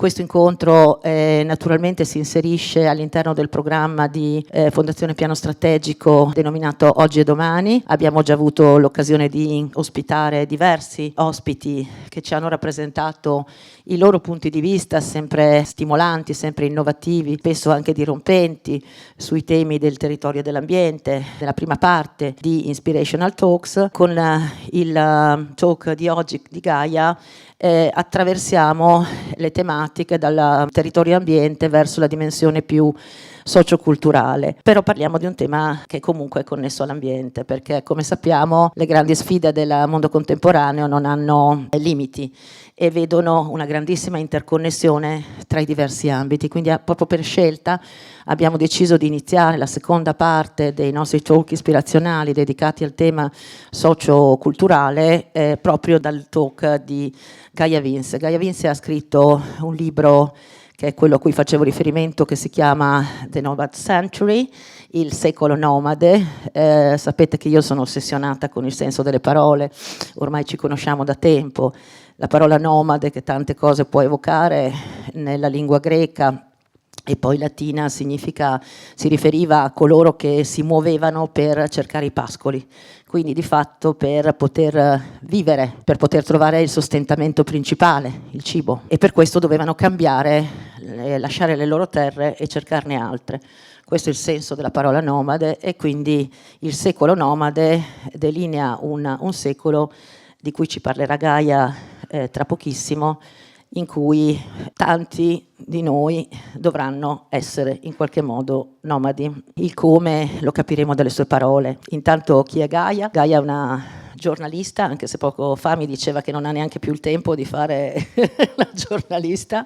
Questo incontro naturalmente si inserisce all'interno del programma di Fondazione Piano Strategico denominato Oggi e Domani. Abbiamo già avuto l'occasione di ospitare diversi ospiti che ci hanno rappresentato i loro punti di vista sempre stimolanti, sempre innovativi, spesso anche dirompenti sui temi del territorio e dell'ambiente. Nella prima parte di Inspirational Talks, con il talk di oggi di Gaia, attraversiamo le tematiche dal territorio ambiente verso la dimensione più socioculturale, però parliamo di un tema che comunque è connesso all'ambiente, perché come sappiamo le grandi sfide del mondo contemporaneo non hanno limiti e vedono una grandissima interconnessione tra i diversi ambiti, quindi proprio per scelta abbiamo deciso di iniziare la seconda parte dei nostri talk ispirazionali dedicati al tema socioculturale proprio dal talk di Gaia Vince. Gaia Vince ha scritto un libro che è quello a cui facevo riferimento, che si chiama The Nomad Century, il secolo nomade. Sapete che io sono ossessionata con il senso delle parole, ormai ci conosciamo da tempo. La parola nomade, che tante cose può evocare nella lingua greca e poi latina, si riferiva a coloro che si muovevano per cercare i pascoli, quindi di fatto per poter vivere, per poter trovare il sostentamento principale, il cibo, e per questo dovevano cambiare, lasciare le loro terre e cercarne altre. Questo è il senso della parola nomade, e quindi il secolo nomade delinea un secolo di cui ci parlerà Gaia tra pochissimo, in cui tanti di noi dovranno essere in qualche modo nomadi. Il come lo capiremo dalle sue parole. Intanto chi è Gaia? Gaia è una giornalista, anche se poco fa mi diceva che non ha neanche più il tempo di fare la giornalista.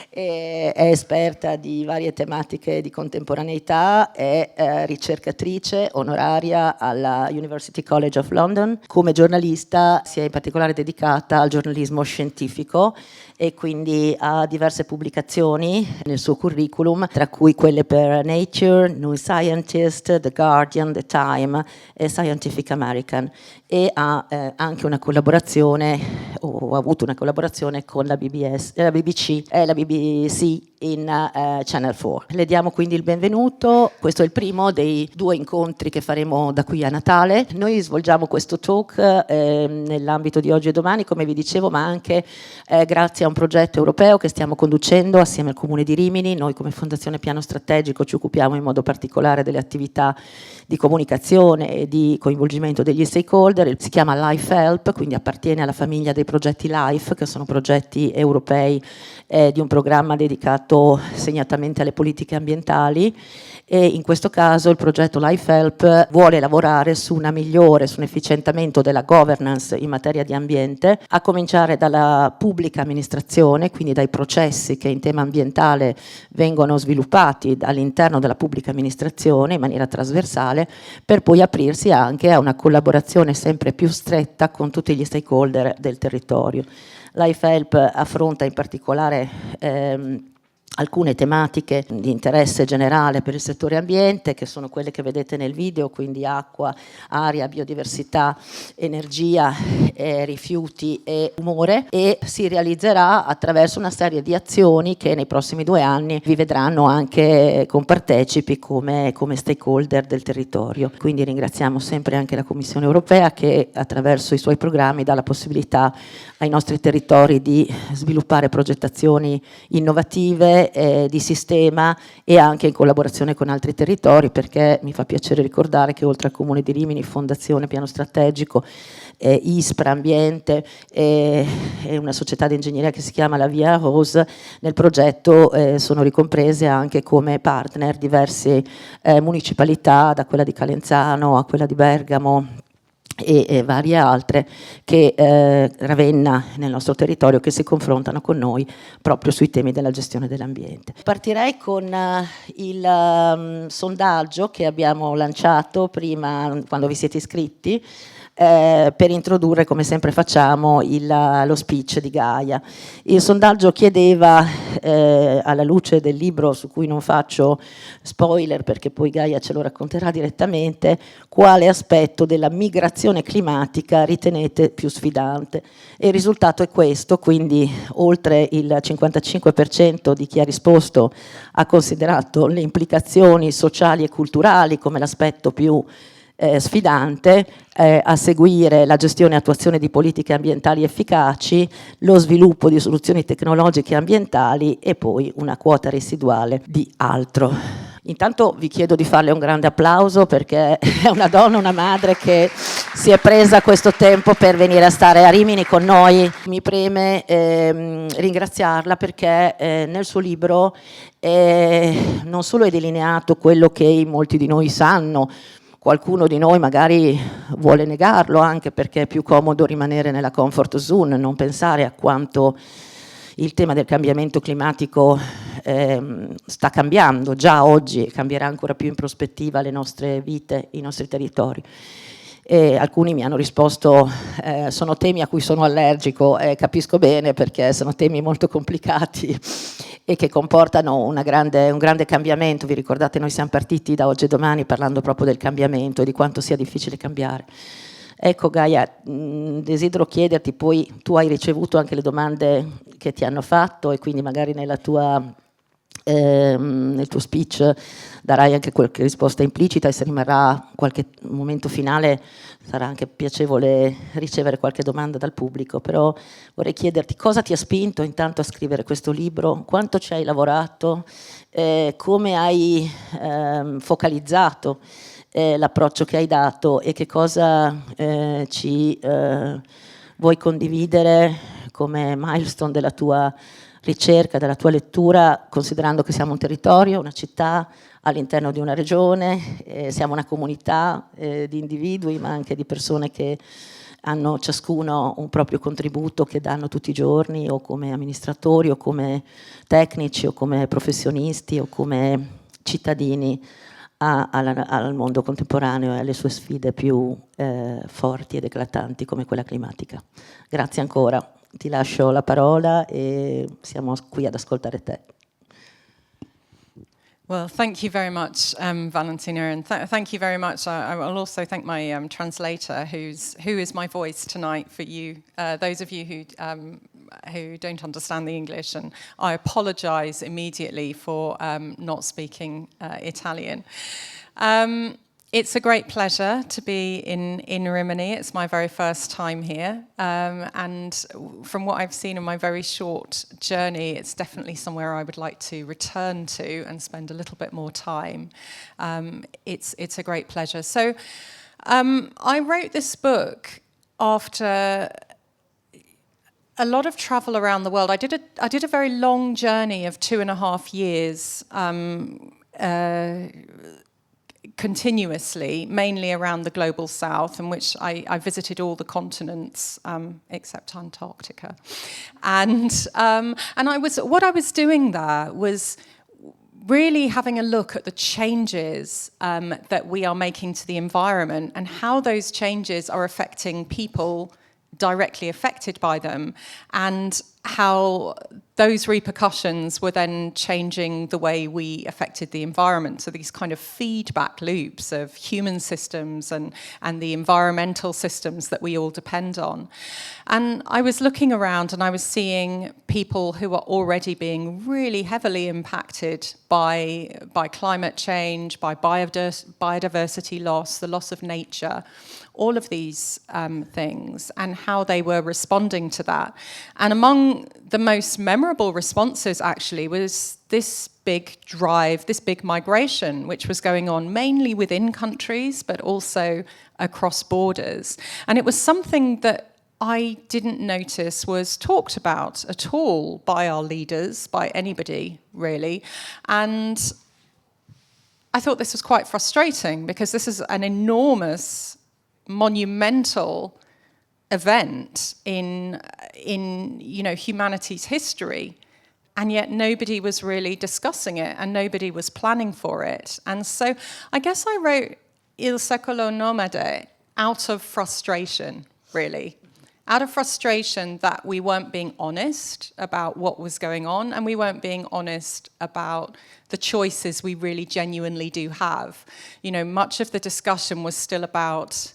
È esperta di varie tematiche di contemporaneità, è ricercatrice onoraria alla University College of London. Come giornalista si è in particolare dedicata al giornalismo scientifico e quindi ha diverse pubblicazioni nel suo curriculum, tra cui quelle per Nature, New Scientist, The Guardian, The Time e Scientific American, e ha anche una collaborazione, o ha avuto una collaborazione con la BBC e la BBC in Channel 4. Le diamo quindi il benvenuto. Questo è il primo dei 2 incontri che faremo da qui a Natale. Noi svolgiamo questo talk nell'ambito di Oggi e Domani, come vi dicevo, ma anche grazie a un progetto europeo che stiamo conducendo assieme al Comune di Rimini. Noi come Fondazione Piano Strategico ci occupiamo in modo particolare delle attività di comunicazione e di coinvolgimento degli stakeholder. Si chiama Life Help, quindi appartiene alla famiglia dei progetti Life, che sono progetti europei di un programma dedicato segnatamente alle politiche ambientali, e in questo caso il progetto Life Help vuole lavorare su un efficientamento della governance in materia di ambiente, a cominciare dalla pubblica amministrazione, quindi dai processi che in tema ambientale vengono sviluppati all'interno della pubblica amministrazione in maniera trasversale, per poi aprirsi anche a una collaborazione sempre più stretta con tutti gli stakeholder del territorio. Life Help affronta in particolare alcune tematiche di interesse generale per il settore ambiente, che sono quelle che vedete nel video, quindi acqua, aria, biodiversità, energia, rifiuti e umore, e si realizzerà attraverso una serie di azioni che nei prossimi 2 anni vi vedranno anche compartecipi come stakeholder del territorio. Quindi ringraziamo sempre anche la Commissione europea, che attraverso i suoi programmi dà la possibilità ai nostri territori di sviluppare progettazioni innovative di sistema, e anche in collaborazione con altri territori, perché mi fa piacere ricordare che oltre al Comune di Rimini, Fondazione Piano Strategico, ISPRA Ambiente e una società di ingegneria che si chiama la Via Rose, nel progetto sono ricomprese anche come partner diverse municipalità, da quella di Calenzano a quella di Bergamo e varie altre, che Ravenna nel nostro territorio, che si confrontano con noi proprio sui temi della gestione dell'ambiente. Partirei con il sondaggio che abbiamo lanciato prima, quando vi siete iscritti, per introdurre, come sempre facciamo, lo speech di Gaia. Il sondaggio chiedeva, alla luce del libro su cui non faccio spoiler perché poi Gaia ce lo racconterà direttamente, quale aspetto della migrazione climatica ritenete più sfidante. E il risultato è questo, quindi oltre il 55% di chi ha risposto ha considerato le implicazioni sociali e culturali come l'aspetto più sfidante, a seguire la gestione e attuazione di politiche ambientali efficaci, lo sviluppo di soluzioni tecnologiche e ambientali e poi una quota residuale di altro. Intanto vi chiedo di farle un grande applauso perché è una donna, una madre che si è presa questo tempo per venire a stare a Rimini con noi. Mi preme ringraziarla perché nel suo libro non solo è delineato quello che molti di noi sanno, qualcuno di noi magari vuole negarlo anche perché è più comodo rimanere nella comfort zone, non pensare a quanto il tema del cambiamento climatico sta cambiando già oggi e cambierà ancora più in prospettiva le nostre vite, i nostri territori. E alcuni mi hanno risposto sono temi a cui sono allergico, capisco bene perché sono temi molto complicati e che comportano un grande cambiamento. Vi ricordate, noi siamo partiti da oggi e domani parlando proprio del cambiamento e di quanto sia difficile cambiare. Ecco Gaia, desidero chiederti, poi tu hai ricevuto anche le domande che ti hanno fatto e quindi magari nel tuo speech darai anche qualche risposta implicita e se rimarrà qualche momento finale sarà anche piacevole ricevere qualche domanda dal pubblico, però vorrei chiederti cosa ti ha spinto intanto a scrivere questo libro, quanto ci hai lavorato, come hai focalizzato l'approccio che hai dato e che cosa ci vuoi condividere come milestone della tua ricerca, della tua lettura, considerando che siamo un territorio, una città all'interno di una regione, siamo una comunità di individui ma anche di persone che hanno ciascuno un proprio contributo che danno tutti i giorni o come amministratori o come tecnici o come professionisti o come cittadini al mondo contemporaneo e alle sue sfide più forti ed eclatanti come quella climatica. Grazie ancora, ti lascio la parola e siamo qui ad ascoltare te. Well, thank you very much, Valentina, and thank you very much. I will also thank my translator, who is my voice tonight for you, those of you who don't understand the English, and I apologise immediately for not speaking Italian. It's a great pleasure to be in Rimini. It's my very first time here, and from what I've seen in my very short journey, it's definitely somewhere I would like to return to and spend a little bit more time. It's a great pleasure. So I wrote this book after a lot of travel around the world. I did a very long journey of 2.5 years. Continuously, mainly around the global south, in which I visited all the continents except Antarctica, and what I was doing there was really having a look at the changes that we are making to the environment and how those changes are affecting people directly affected by them, and how those repercussions were then changing the way we affected the environment. So these kind of feedback loops of human systems and the environmental systems that we all depend on. And I was looking around and I was seeing people who are already being really heavily impacted by climate change, by biodiversity loss, the loss of nature, all of these things, and how they were responding to that. And among the most memorable responses, actually, was this big drive, this big migration, which was going on mainly within countries, but also across borders. And it was something that I didn't notice was talked about at all by our leaders, by anybody, really. And I thought this was quite frustrating, because this is an enormous, monumental event in humanity's history, and yet nobody was really discussing it and nobody was planning for it. And so I guess I wrote Il secolo nomade out of frustration, really. Out of frustration that we weren't being honest about what was going on, and we weren't being honest about the choices we really genuinely do have. You know, much of the discussion was still about,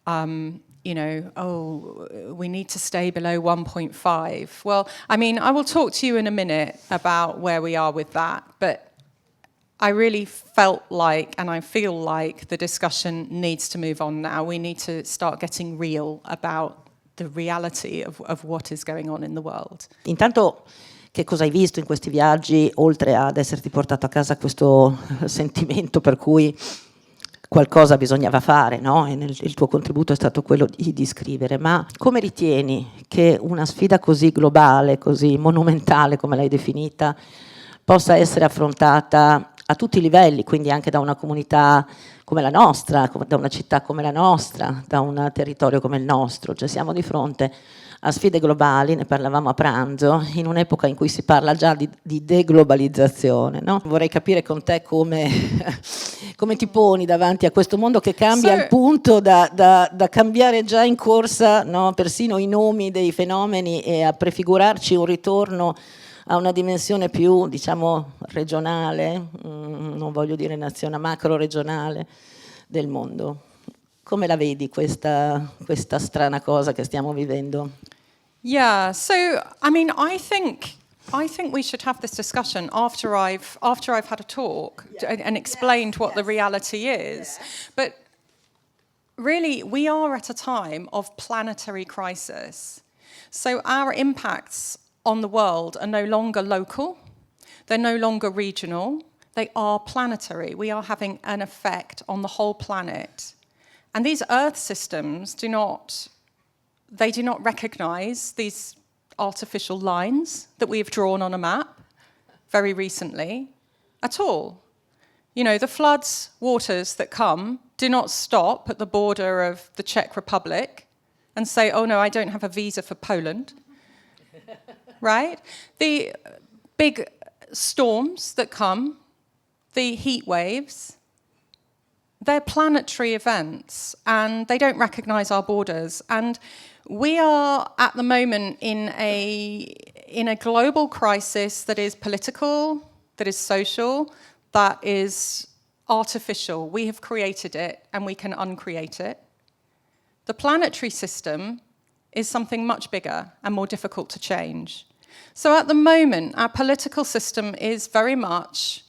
we need to stay below 1.5. Well, I mean, I will talk to you in a minute about where we are with that, but I really felt like, and I feel like, the discussion needs to move on now. We need to start getting real about the reality of what is going on in the world. Intanto, che cosa hai visto in questi viaggi, oltre ad esserti portato a casa questo sentimento per cui qualcosa bisognava fare, no? E il tuo contributo è stato quello di scrivere, ma come ritieni che una sfida così globale, così monumentale, come l'hai definita, possa essere affrontata a tutti i livelli, quindi anche da una comunità come la nostra, da una città come la nostra, da un territorio come il nostro? Cioè siamo di fronte a sfide globali, ne parlavamo a pranzo, in un'epoca in cui si parla già di deglobalizzazione, no? Vorrei capire con te come ti poni davanti a questo mondo che cambia al punto da cambiare già in corsa, no? Persino i nomi dei fenomeni, e a prefigurarci un ritorno a una dimensione più, diciamo, regionale, non voglio dire nazionale, macro-regionale del mondo. Come la vedi questa strana cosa che stiamo vivendo? Yeah, so I mean, I think we should have this discussion after I've had a talk and explained what the reality is. But really, we are at a time of planetary crisis. So our impacts on the world are no longer local, they're no longer regional, they are planetary. We are having an effect on the whole planet. And these Earth systems do not recognize these artificial lines that we've drawn on a map very recently at all. You know, the floods, waters that come do not stop at the border of the Czech Republic and say, oh no, I don't have a visa for Poland. Right? The big storms that come, the heat waves, they're planetary events, and they don't recognize our borders. And we are at the moment in a global crisis that is political, that is social, that is artificial. We have created it, and we can uncreate it. The planetary system is something much bigger and more difficult to change. So at the moment, our political system is very much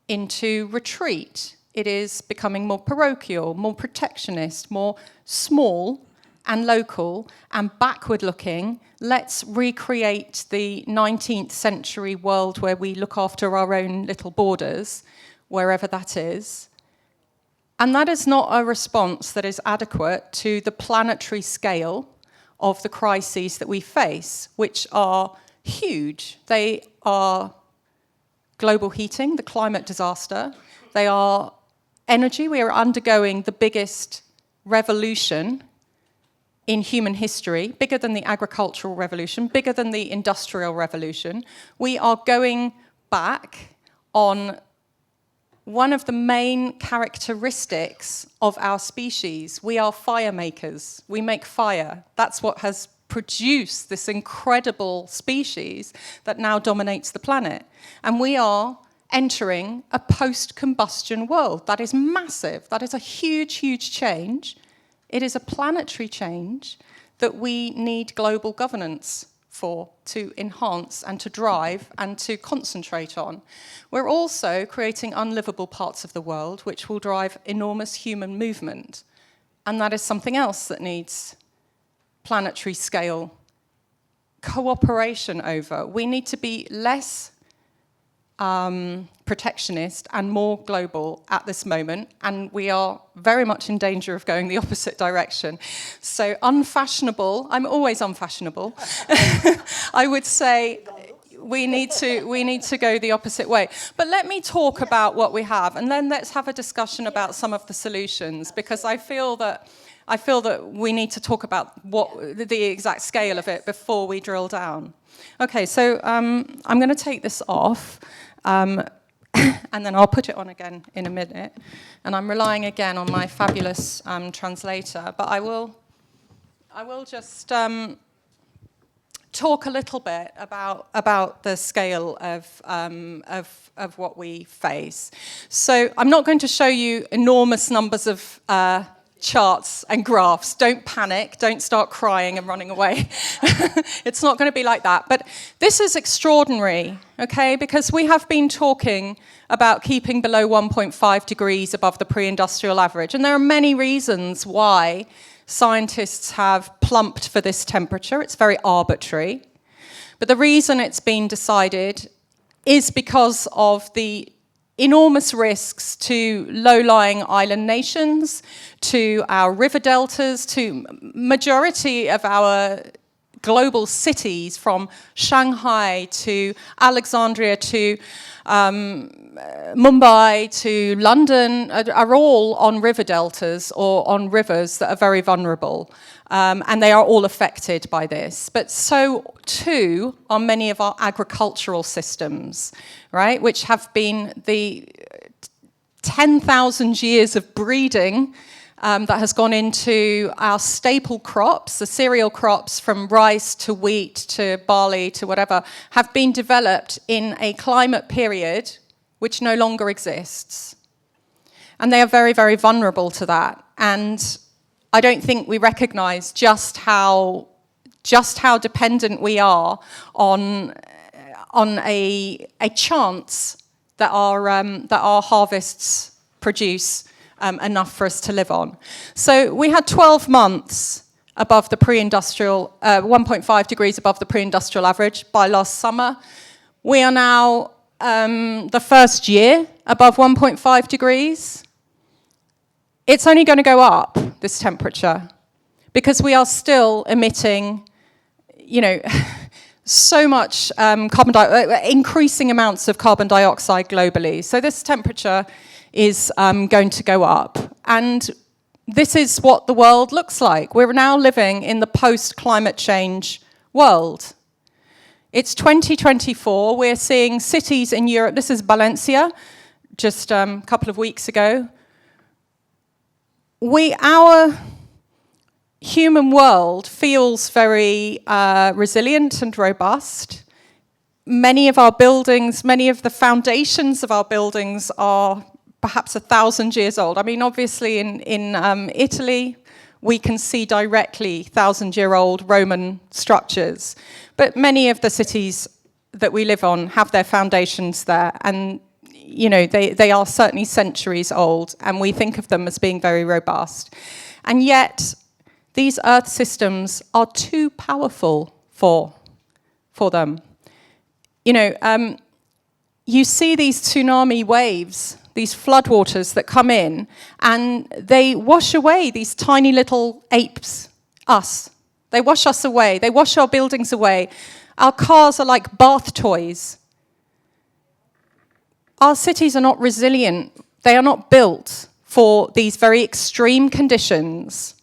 into retreat. It is becoming more parochial, more protectionist, more small and local and backward-looking. Let's recreate the 19th century world where we look after our own little borders, wherever that is. And that is not a response that is adequate to the planetary scale of the crises that we face, which are huge. They are global heating, the climate disaster. They are energy. We are undergoing the biggest revolution in human history, bigger than the agricultural revolution, bigger than the industrial revolution. We are going back on one of the main characteristics of our species. We are fire makers. We make fire. That's what has produced this incredible species that now dominates the planet. And we are entering a post-combustion world. That is massive. That is a huge, huge change. It is a planetary change that we need global governance for, to enhance and to drive and to concentrate on. We're also creating unlivable parts of the world which will drive enormous human movement. And that is something else that needs planetary scale cooperation over. We need to be less protectionist and more global at this moment, and we are very much in danger of going the opposite direction. So unfashionable, I'm always unfashionable. I would say we need to go the opposite way. But let me talk about what we have, and then let's have a discussion about some of the solutions, because I feel that we need to talk about what the exact scale of it before we drill down. Okay, so I'm going to take this off. and then I'll put it on again in a minute. And I'm relying again on my fabulous translator, but I will just talk a little bit about the scale of what we face. So I'm not going to show you enormous numbers of charts and graphs. Don't panic, don't start crying and running away. It's not going to be like that. But this is extraordinary, okay, because we have been talking about keeping below 1.5 degrees above the pre-industrial average, and there are many reasons why scientists have plumped for this temperature. It's very arbitrary. But the reason it's been decided is because of the enormous risks to low-lying island nations, to our river deltas, to majority of our global cities, from Shanghai to Alexandria to Mumbai to London, are all on river deltas or on rivers that are very vulnerable. And they are all affected by this. But so too are many of our agricultural systems, right, which have been the 10,000 years of breeding that has gone into our staple crops, the cereal crops from rice to wheat to barley to whatever, have been developed in a climate period which no longer exists. And they are very, very vulnerable to that. And I don't think we recognize just how dependent we are on a chance that our harvests produce enough for us to live on. So we had 12 months above the pre-industrial, 1.5 degrees above the pre-industrial average by last summer. We are now the first year above 1.5 degrees. It's only going to go up, this temperature, because we are still emitting, so much increasing amounts of carbon dioxide globally. So this temperature is going to go up. And this is what the world looks like. We're now living in the post-climate change world. It's 2024. We're seeing cities in Europe. This is Valencia, just a couple of weeks ago. Our human world feels very resilient and robust. Many of our buildings, many of the foundations of our buildings are perhaps 1,000 years old. I mean, obviously in Italy, we can see directly 1,000-year-old Roman structures. But many of the cities that we live on have their foundations there, and they are certainly centuries old, and we think of them as being very robust. And yet, these Earth systems are too powerful for them. You see these tsunami waves, these floodwaters that come in, and they wash away these tiny little apes, us. They wash us away. They wash our buildings away. Our cars are like bath toys. Our cities are not resilient. They are not built for these very extreme conditions.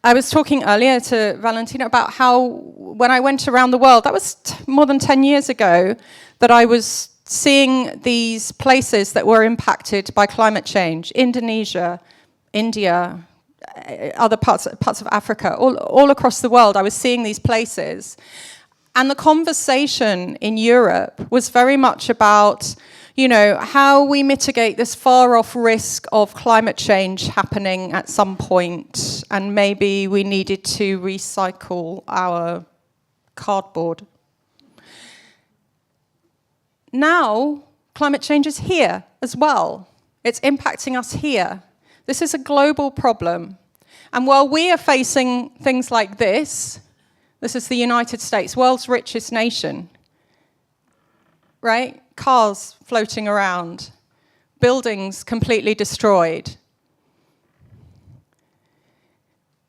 I was talking earlier to Valentina about how when I went around the world, that was more than 10 years ago, that I was seeing these places that were impacted by climate change. Indonesia, India, other parts of Africa, all across the world, I was seeing these places. And the conversation in Europe was very much about how we mitigate this far-off risk of climate change happening at some point, and maybe we needed to recycle our cardboard. Now, climate change is here as well. It's impacting us here. This is a global problem. And while we are facing things like this is the United States, world's richest nation, right? Cars floating around, buildings completely destroyed.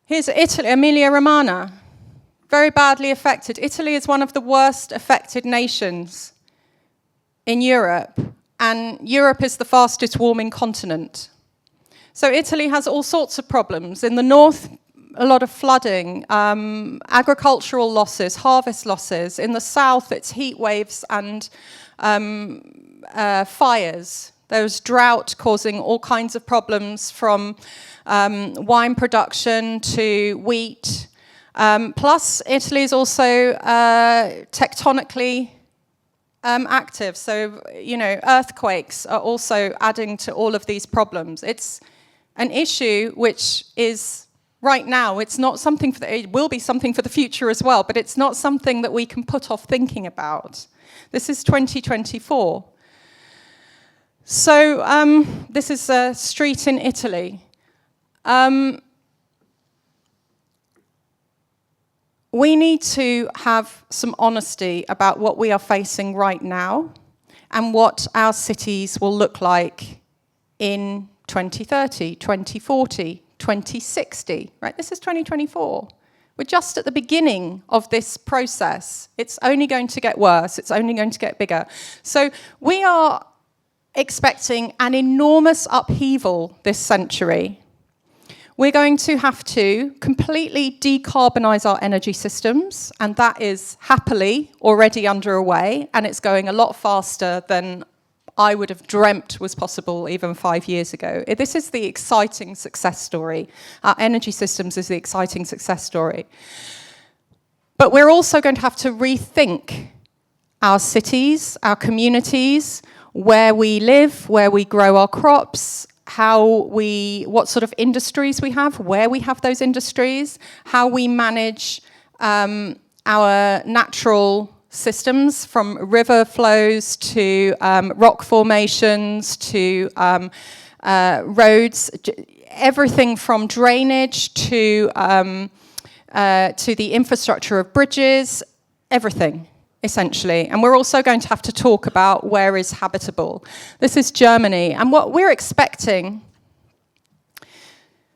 Here's Italy, Emilia-Romagna, very badly affected. Italy is one of the worst affected nations in Europe, and Europe is the fastest warming continent. So Italy has all sorts of problems. In the north, a lot of flooding, agricultural losses, harvest losses. In the south, it's heat waves and fires. There's drought causing all kinds of problems, from wine production to wheat. Plus, Italy is also tectonically active. So, earthquakes are also adding to all of these problems. It's an issue which is, right now, it's not something it will be something for the future as well, but it's not something that we can put off thinking about. This is 2024. So this is a street in Italy. We need to have some honesty about what we are facing right now and what our cities will look like in 2030, 2040, 2060, right? This is 2024. We're just at the beginning of this process. It's only going to get worse. It's only going to get bigger. So we are expecting an enormous upheaval this century. We're going to have to completely decarbonize our energy systems, and that is happily already underway, and it's going a lot faster than I would have dreamt was possible even 5 years ago. This is the exciting success story. Our energy systems is the exciting success story. But we're also going to have to rethink our cities, our communities, where we live, where we grow our crops, what sort of industries we have, where we have those industries, how we manage our natural systems, from river flows to rock formations to roads, everything from drainage to the infrastructure of bridges, everything, essentially. And we're also going to have to talk about where is habitable. This is Germany, and what we're expecting.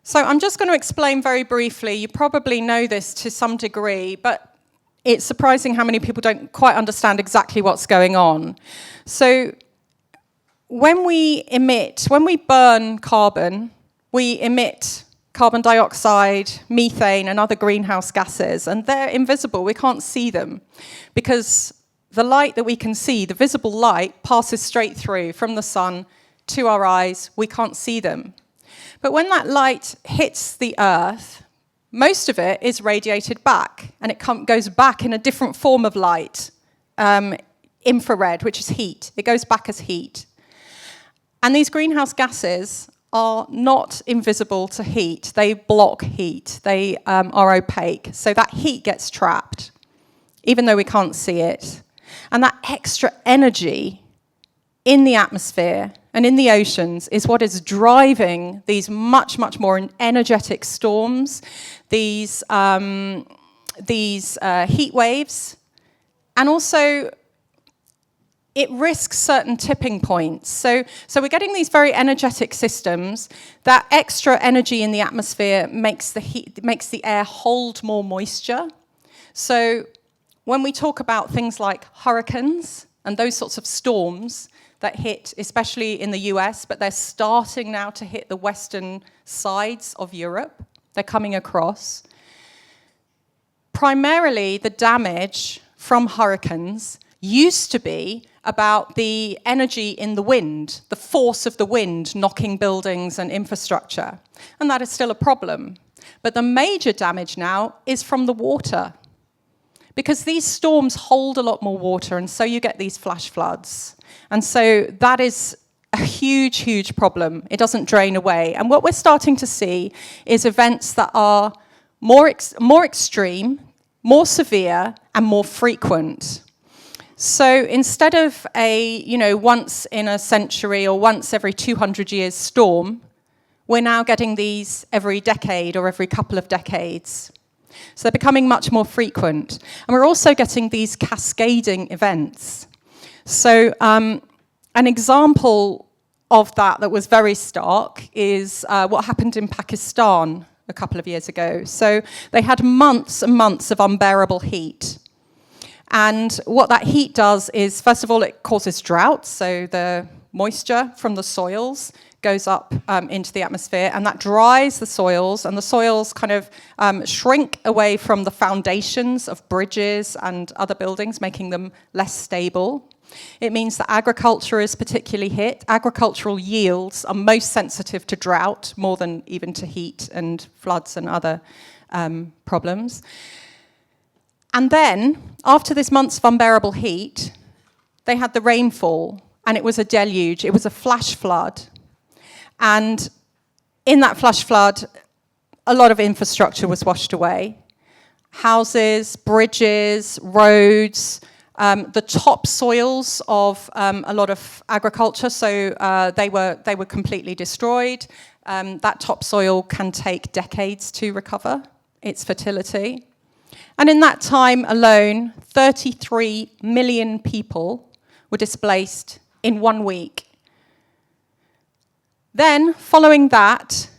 So I'm just going to explain very briefly. You probably know this to some degree, but it's surprising how many people don't quite understand exactly what's going on. So when we burn carbon, we emit carbon dioxide, methane, and other greenhouse gases, and they're invisible. We can't see them because the light that we can see, the visible light, passes straight through from the sun to our eyes. We can't see them. But when that light hits the earth, most of it is radiated back, and it goes back in a different form of light, infrared, which is heat. It goes back as heat. And these greenhouse gases are not invisible to heat. They block heat. They are opaque. So that heat gets trapped, even though we can't see it. And that extra energy in the atmosphere and in the oceans is what is driving these much, much more energetic storms, these heat waves, and also it risks certain tipping points. So we're getting these very energetic systems. That extra energy in the atmosphere makes the air hold more moisture. So when we talk about things like hurricanes and those sorts of storms that hit, especially in the US, but they're starting now to hit the western sides of Europe, they're coming across. Primarily, the damage from hurricanes used to be about the energy in the wind, the force of the wind knocking buildings and infrastructure. And that is still a problem. But the major damage now is from the water, because these storms hold a lot more water, and so you get these flash floods. And so that is a huge, huge problem. It doesn't drain away. And what we're starting to see is events that are more extreme, more severe, and more frequent. So instead of a, once in a century or once every 200 years storm, we're now getting these every decade or every couple of decades. So they're becoming much more frequent. And we're also getting these cascading events. So an example of that was very stark is what happened in Pakistan a couple of years ago. So they had months and months of unbearable heat. And what that heat does is, first of all, it causes drought. So the moisture from the soils goes up into the atmosphere, and that dries the soils, and the soils kind of shrink away from the foundations of bridges and other buildings, making them less stable. It means that agriculture is particularly hit. Agricultural yields are most sensitive to drought, more than even to heat and floods and other problems. And then, after this month's of unbearable heat, they had the rainfall, and it was a deluge. It was a flash flood. And in that flash flood, a lot of infrastructure was washed away. Houses, bridges, roads, the topsoils of a lot of agriculture, so they were completely destroyed. That topsoil can take decades to recover its fertility. And in that time alone, 33 million people were displaced in 1 week. Then, following that,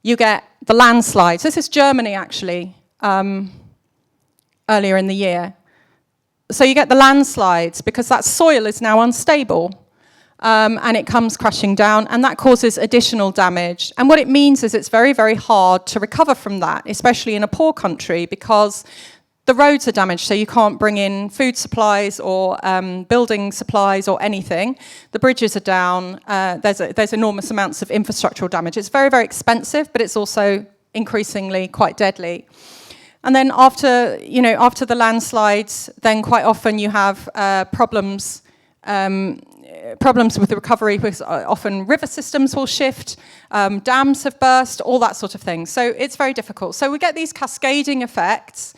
you get the landslides. This is Germany, actually, earlier in the year. So you get the landslides because that soil is now unstable, and it comes crashing down, and that causes additional damage. And what it means is it's very, very hard to recover from that, especially in a poor country, because the roads are damaged, so you can't bring in food supplies or building supplies or anything. The bridges are down. There's enormous amounts of infrastructural damage. It's very, very expensive, but it's also increasingly quite deadly. And then after the landslides, then quite often you have problems with the recovery, because often river systems will shift, dams have burst, all that sort of thing. So it's very difficult. So we get these cascading effects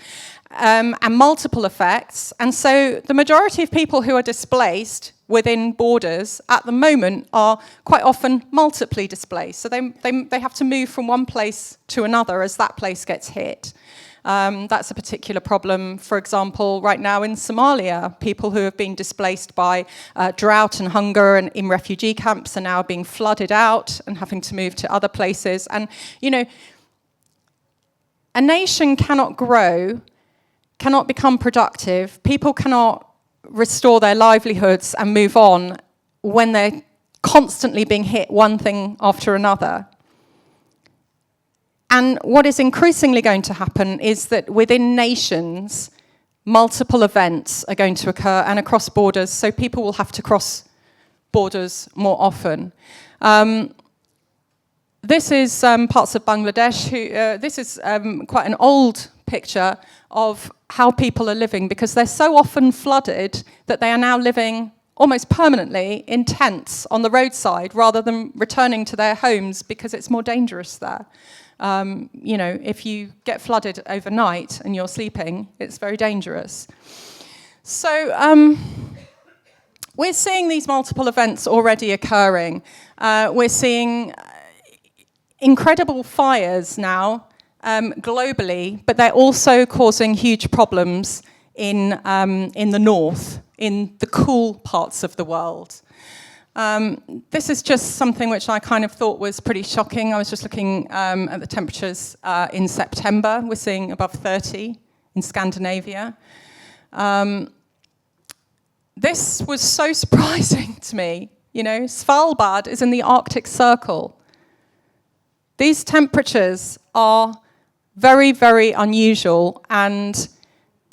and multiple effects. And so the majority of people who are displaced within borders at the moment are quite often multiply displaced. So they have to move from one place to another as that place gets hit. That's a particular problem, for example, right now in Somalia. People who have been displaced by drought and hunger and in refugee camps are now being flooded out and having to move to other places. And, a nation cannot grow, cannot become productive, people cannot restore their livelihoods and move on when they're constantly being hit one thing after another. And what is increasingly going to happen is that within nations, multiple events are going to occur and across borders, so people will have to cross borders more often. This is parts of Bangladesh. This is quite an old picture of how people are living, because they're so often flooded that they are now living almost permanently in tents on the roadside rather than returning to their homes because it's more dangerous there. If you get flooded overnight and you're sleeping, it's very dangerous. So we're seeing these multiple events already occurring. We're seeing incredible fires now globally, but they're also causing huge problems in the north, in the cool parts of the world. This is just something which I kind of thought was pretty shocking. I was just looking at the temperatures in September. We're seeing above 30 in Scandinavia. This was so surprising to me. Svalbard is in the Arctic Circle. These temperatures are very, very unusual, and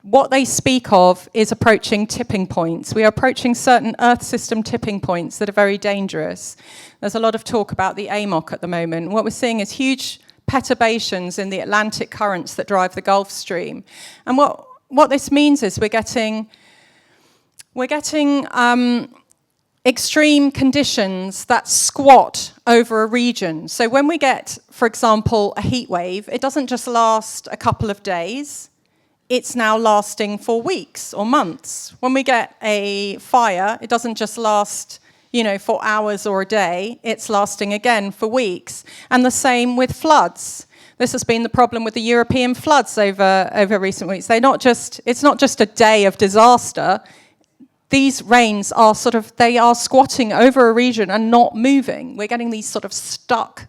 what they speak of is approaching tipping points. We are approaching certain Earth system tipping points that are very dangerous. There's a lot of talk about the AMOC at the moment. What we're seeing is huge perturbations in the Atlantic currents that drive the Gulf Stream. And what this means is we're getting extreme conditions that squat over a region. So when we get, for example, a heat wave, it doesn't just last a couple of days. It's now lasting for weeks or months. When we get a fire, it doesn't just last, for hours or a day. It's lasting again for weeks. And the same with floods. This has been the problem with the European floods over recent weeks. It's not just a day of disaster. These rains are they are squatting over a region and not moving. We're getting these sort of stuck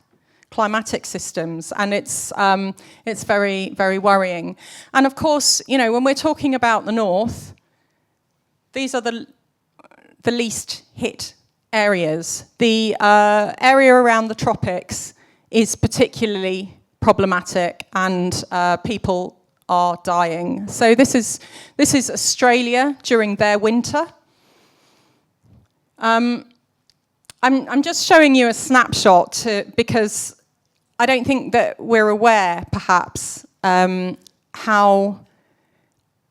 climatic systems, and it's very, very worrying. And of course, when we're talking about the north, these are the least hit areas. The area around the tropics is particularly problematic, and people are dying. So this is Australia during their winter. I'm just showing you a snapshot because I don't think that we're aware, perhaps, how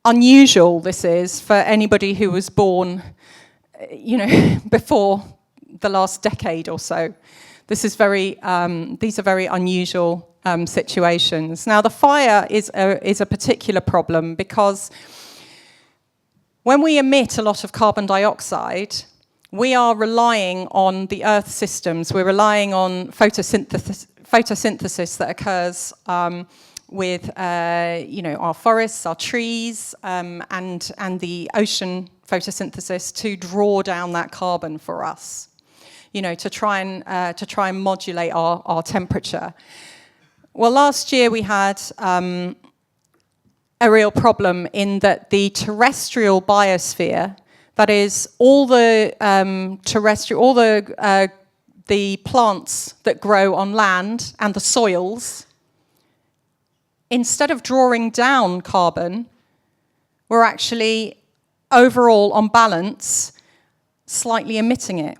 unusual this is for anybody who was born, before the last decade or so. These are very unusual situations. Now, the fire is a particular problem because when we emit a lot of carbon dioxide, we are relying on the Earth systems. We're relying on photosynthesis that occurs with our forests, our trees, and the ocean photosynthesis to draw down that carbon for us. To try and modulate our temperature. Well, last year we had a real problem in that the terrestrial biosphere, that is all the the plants that grow on land and the soils, instead of drawing down carbon, were actually overall on balance slightly emitting it.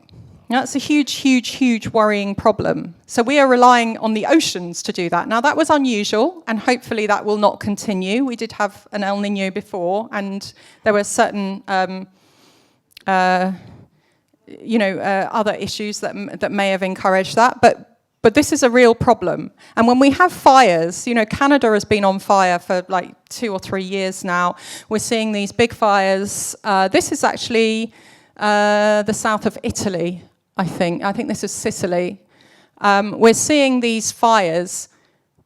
Now, that's a huge worrying problem. So we are relying on the oceans to do that. Now, that was unusual, and hopefully that will not continue. We did have an El Nino before, and there were certain other issues that may have encouraged that. But this is a real problem. And when we have fires, Canada has been on fire for like 2 or 3 years now. We're seeing these big fires. This is actually the south of Italy, I think. I think this is Sicily. We're seeing these fires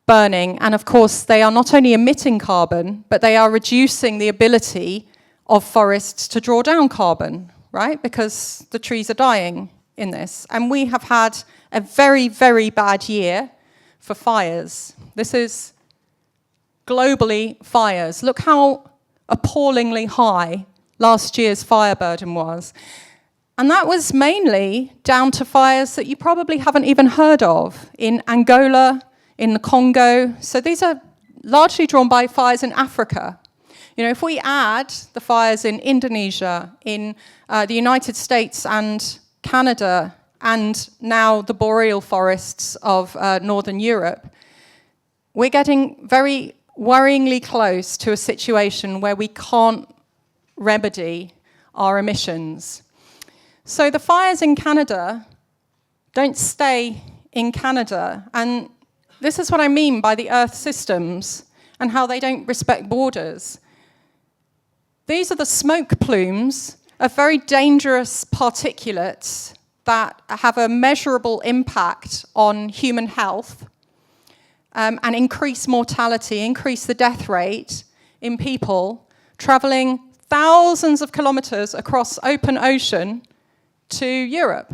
burning, and of course they are not only emitting carbon, but they are reducing the ability of forests to draw down carbon, right? Because the trees are dying in this. And we have had a very bad year for fires. This is globally fires. Look how appallingly high last year's fire burden was. And that was mainly down to fires that you probably haven't even heard of in Angola, in the Congo. So these are largely drawn by fires in Africa. If we add the fires in Indonesia, in the United States and Canada, and now the boreal forests of Northern Europe, we're getting very worryingly close to a situation where we can't remedy our emissions. So the fires in Canada don't stay in Canada. And this is what I mean by the Earth systems and how they don't respect borders. These are the smoke plumes of very dangerous particulates that have a measurable impact on human health and increase mortality, increase the death rate in people traveling thousands of kilometers across open ocean to Europe.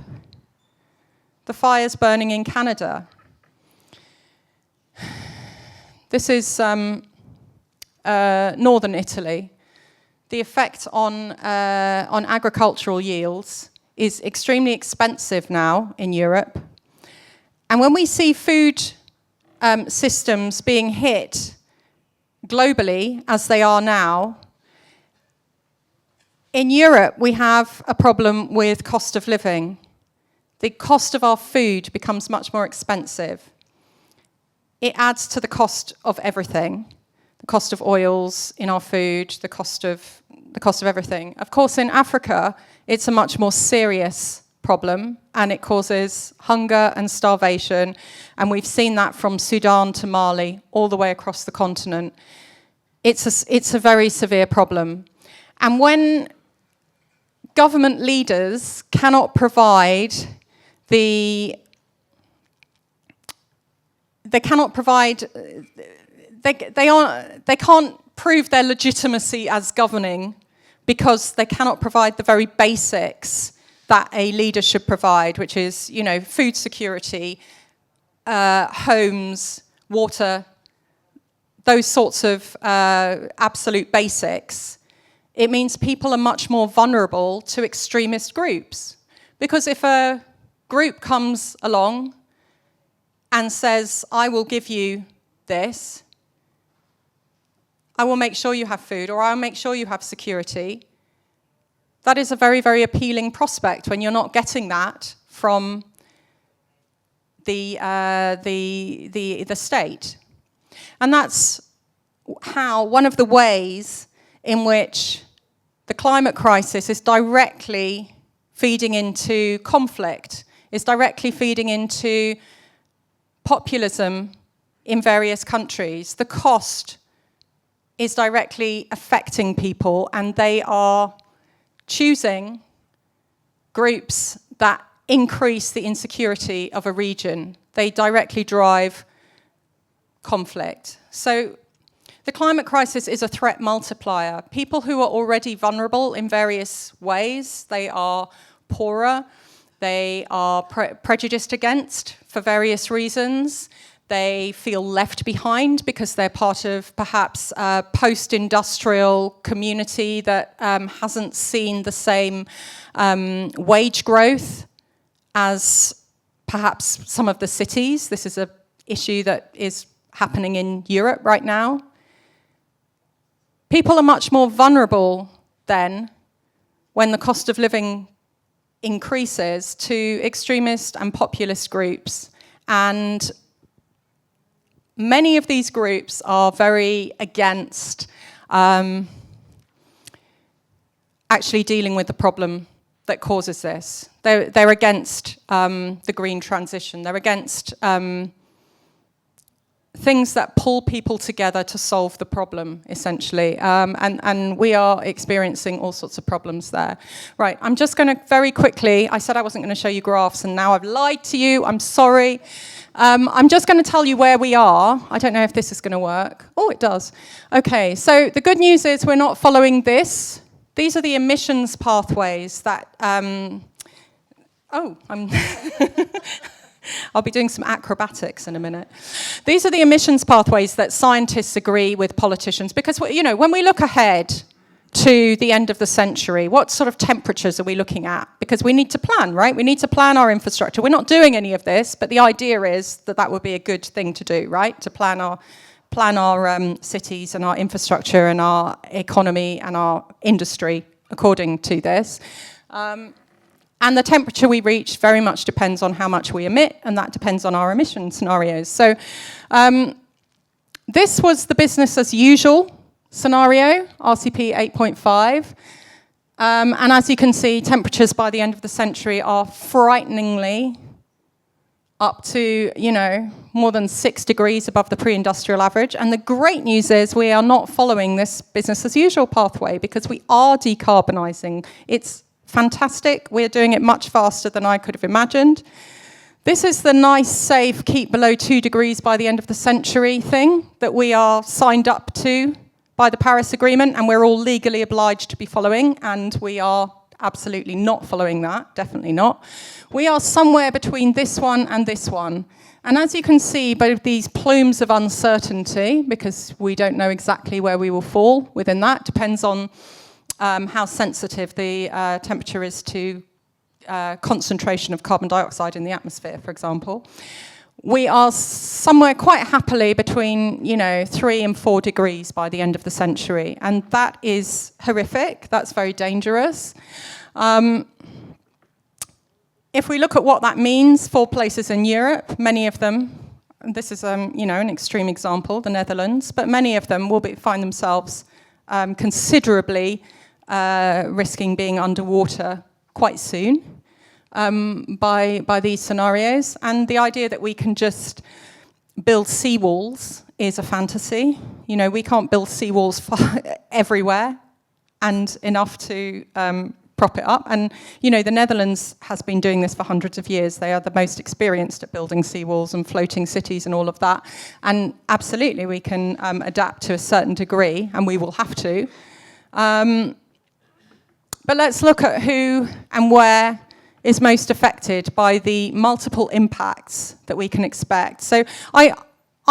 The fires burning in Canada. This is northern Italy. The effect on agricultural yields is extremely expensive now in Europe. And when we see food systems being hit globally, as they are now, in Europe, we have a problem with cost of living. The cost of our food becomes much more expensive. It adds to the cost of everything. The cost of oils in our food, the cost of everything. Of course, in Africa, it's a much more serious problem, and it causes hunger and starvation. And we've seen that from Sudan to Mali, all the way across the continent. It's a very severe problem. And when government leaders cannot provide they can't prove their legitimacy as governing because they cannot provide the very basics that a leader should provide, which is, food security, homes, water, those sorts of absolute basics. It means people are much more vulnerable to extremist groups Because if a group comes along and says, I will give you this, I will make sure you have food, or I'll make sure you have security, that is a very, very appealing prospect when you're not getting that from the state. And that's how one of the ways in which the climate crisis is directly feeding into conflict, is directly feeding into populism in various countries. The cost is directly affecting people, and they are choosing groups that increase the insecurity of a region. They directly drive conflict. So the climate crisis is a threat multiplier. People who are already vulnerable in various ways, they are poorer, they are prejudiced against for various reasons, they feel left behind because they're part of perhaps a post-industrial community that hasn't seen the same wage growth as perhaps some of the cities. This is an issue that is happening in Europe right now. People are much more vulnerable then when the cost of living increases to extremist and populist groups. And many of these groups are very against actually dealing with the problem that causes this. They're against the green transition. They're against things that pull people together to solve the problem, essentially. And we are experiencing all sorts of problems there. Right, I'm just going to very quickly, I said I wasn't going to show you graphs, and now I've lied to you. I'm sorry. I'm just going to tell you where we are. I don't know if this is going to work. Oh, it does. Okay, so the good news is we're not following this. These are the emissions pathways that... I'll be doing some acrobatics in a minute. These are the emissions pathways that scientists agree with politicians, because, you know, when we look ahead to the end of the century, what sort of temperatures are we looking at? Because we need to plan, right? We need to plan our infrastructure. We're not doing any of this, but the idea is that that would be a good thing to do, right? To plan our cities and our infrastructure and our economy and our industry according to this. And the temperature we reach very much depends on how much we emit, and that depends on our emission scenarios. So this was the business as usual scenario, RCP 8.5. And as you can see, temperatures by the end of the century are frighteningly up to, you know, more than 6 degrees above the pre-industrial average. And the great news is we are not following this business as usual pathway, because we are decarbonising. It's fantastic. We're doing it much faster than I could have imagined. This is the nice, safe, keep below 2 degrees by the end of the century thing that we are signed up to by the Paris Agreement, and we're all legally obliged to be following, and we are absolutely not following that, definitely not. We are somewhere between this one and this one. And as you can see, both these plumes of uncertainty, because we don't know exactly where we will fall within that, depends on how sensitive the temperature is to concentration of carbon dioxide in the atmosphere, for example. We are somewhere quite happily between, you know, 3 and 4 degrees by the end of the century. And that is horrific. That's very dangerous. If we look at what that means for places in Europe, many of them, and this is, you know, an extreme example, the Netherlands, but many of them will find themselves considerably risking being underwater quite soon by these scenarios. And the idea that we can just build seawalls is a fantasy. You know, we can't build seawalls everywhere and enough to prop it up. And, you know, the Netherlands has been doing this for hundreds of years. They are the most experienced at building seawalls and floating cities and all of that. And absolutely, we can adapt to a certain degree, and we will have to. But let's look at who and where is most affected by the multiple impacts that we can expect. So I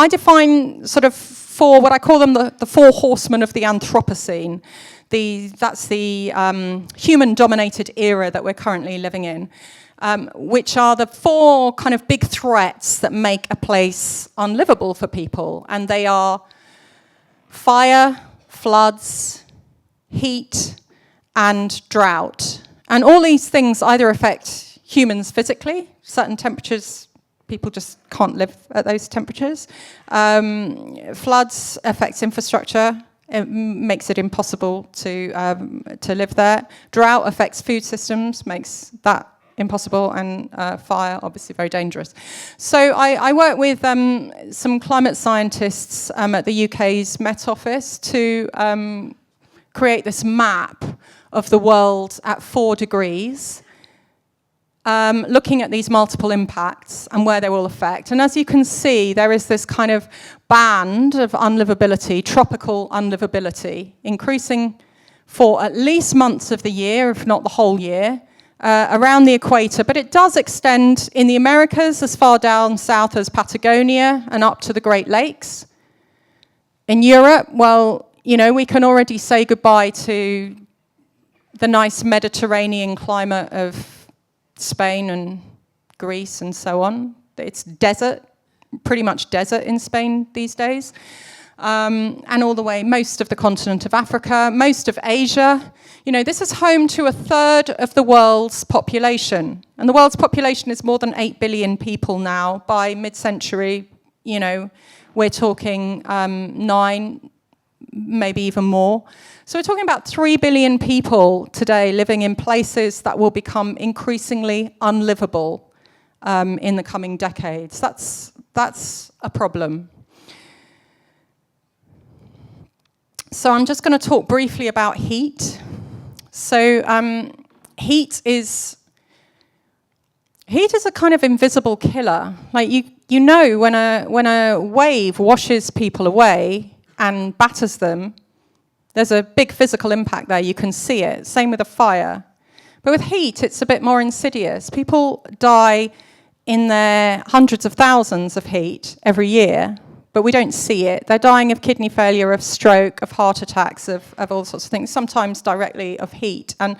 define sort of what I call them the 4 horsemen of the Anthropocene. that's the human-dominated era that we're currently living in, which are the 4 kind of big threats that make a place unlivable for people. And they are fire, floods, heat, and drought. And all these things either affect humans physically, certain temperatures, people just can't live at those temperatures. Floods affects infrastructure. It makes it impossible to live there. Drought affects food systems, makes that impossible, and fire, obviously very dangerous. So I work with some climate scientists at the UK's Met Office to create this map of the world at 4 degrees, looking at these multiple impacts and where they will affect. And as you can see, there is this kind of band of unlivability, tropical unlivability, increasing for at least months of the year, if not the whole year, around the equator. But it does extend in the Americas as far down south as Patagonia and up to the Great Lakes. In Europe, well, you know, we can already say goodbye to the nice Mediterranean climate of Spain and Greece and so on. It's desert, pretty much desert in Spain these days. And all the way, most of the continent of Africa, most of Asia. You know, this is home to 1/3 of the world's population. And the world's population is more than 8 billion people now. By mid-century, you know, we're talking 9, maybe even more. So we're talking about 3 billion people today living in places that will become increasingly unlivable in the coming decades. That's a problem. So I'm just going to talk briefly about heat. So heat is a kind of invisible killer. Like you know when a wave washes people away and batters them, there's a big physical impact there. You can see it. Same with a fire. But with heat, it's a bit more insidious. People die in their hundreds of thousands of heat every year, but we don't see it. They're dying of kidney failure, of stroke, of heart attacks, of all sorts of things, sometimes directly of heat. And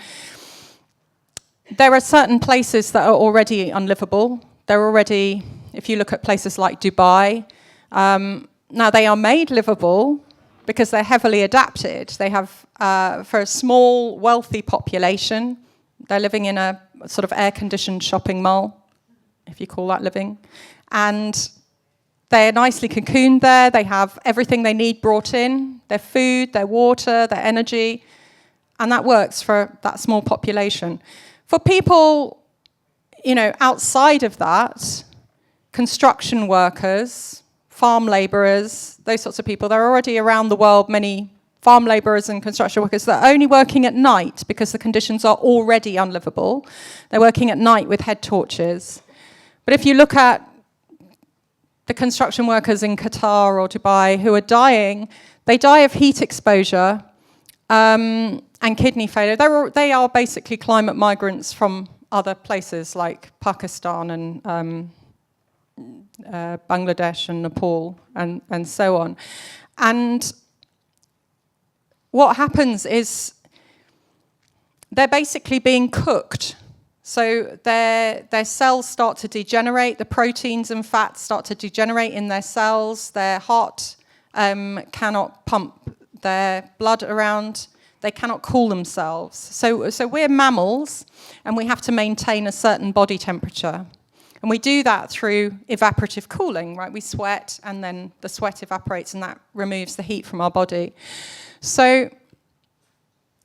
there are certain places that are already unlivable. They're already, if you look at places like Dubai, now they are made livable because they're heavily adapted. They have, for a small, wealthy population, they're living in a sort of air-conditioned shopping mall, if you call that living. And they're nicely cocooned there. They have everything they need brought in, their food, their water, their energy, and that works for that small population. For people, you know, outside of that, construction workers, farm labourers, those sorts of people, there are already around the world many farm labourers and construction workers that are only working at night because the conditions are already unlivable. They're working at night with head torches. But if you look at the construction workers in Qatar or Dubai who are dying, they die of heat exposure and kidney failure. They are basically climate migrants from other places like Pakistan and Bangladesh and Nepal and so on. And what happens is they're basically being cooked. So their cells start to degenerate, the proteins and fats start to degenerate in their cells, their heart cannot pump their blood around, they cannot cool themselves. So we're mammals, and we have to maintain a certain body temperature. And we do that through evaporative cooling, right? We sweat, and then the sweat evaporates, and that removes the heat from our body. So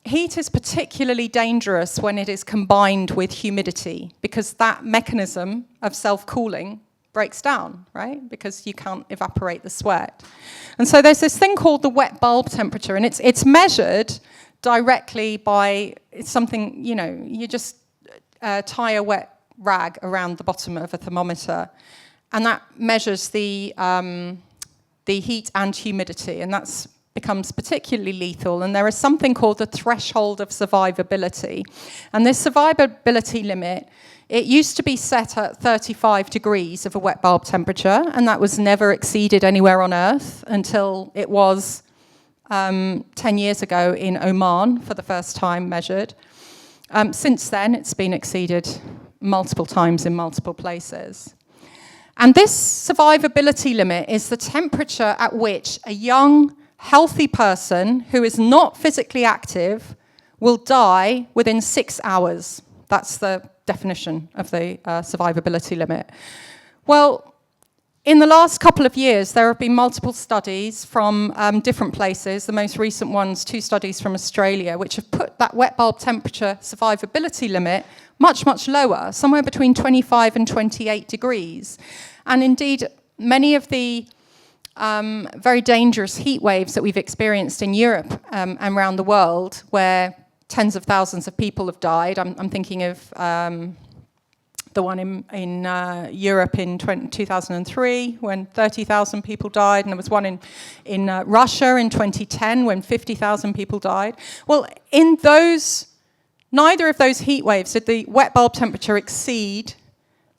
heat is particularly dangerous when it is combined with humidity, because that mechanism of self-cooling breaks down, right? Because you can't evaporate the sweat. And so there's this thing called the wet bulb temperature, and it's measured directly by something, you know, you just tie a wet rag around the bottom of a thermometer, and that measures the heat and humidity, and that's becomes particularly lethal. And there is something called the threshold of survivability, and this survivability limit, it used to be set at 35 degrees of a wet bulb temperature, and that was never exceeded anywhere on Earth until it was 10 years ago in Oman for the first time measured. Since then, it's been exceeded multiple times in multiple places. And this survivability limit is the temperature at which a young, healthy person who is not physically active will die within 6 hours. That's the definition of the survivability limit. Well, in the last couple of years, there have been multiple studies from different places, the most recent ones, 2 studies from Australia, which have put that wet bulb temperature survivability limit much, much lower, somewhere between 25 and 28 degrees. And indeed, many of the very dangerous heat waves that we've experienced in Europe and around the world, where tens of thousands of people have died. I'm thinking of the one in Europe in 2003 when 30,000 people died, and there was one in Russia in 2010 when 50,000 people died. Well, in neither of those heat waves did the wet bulb temperature exceed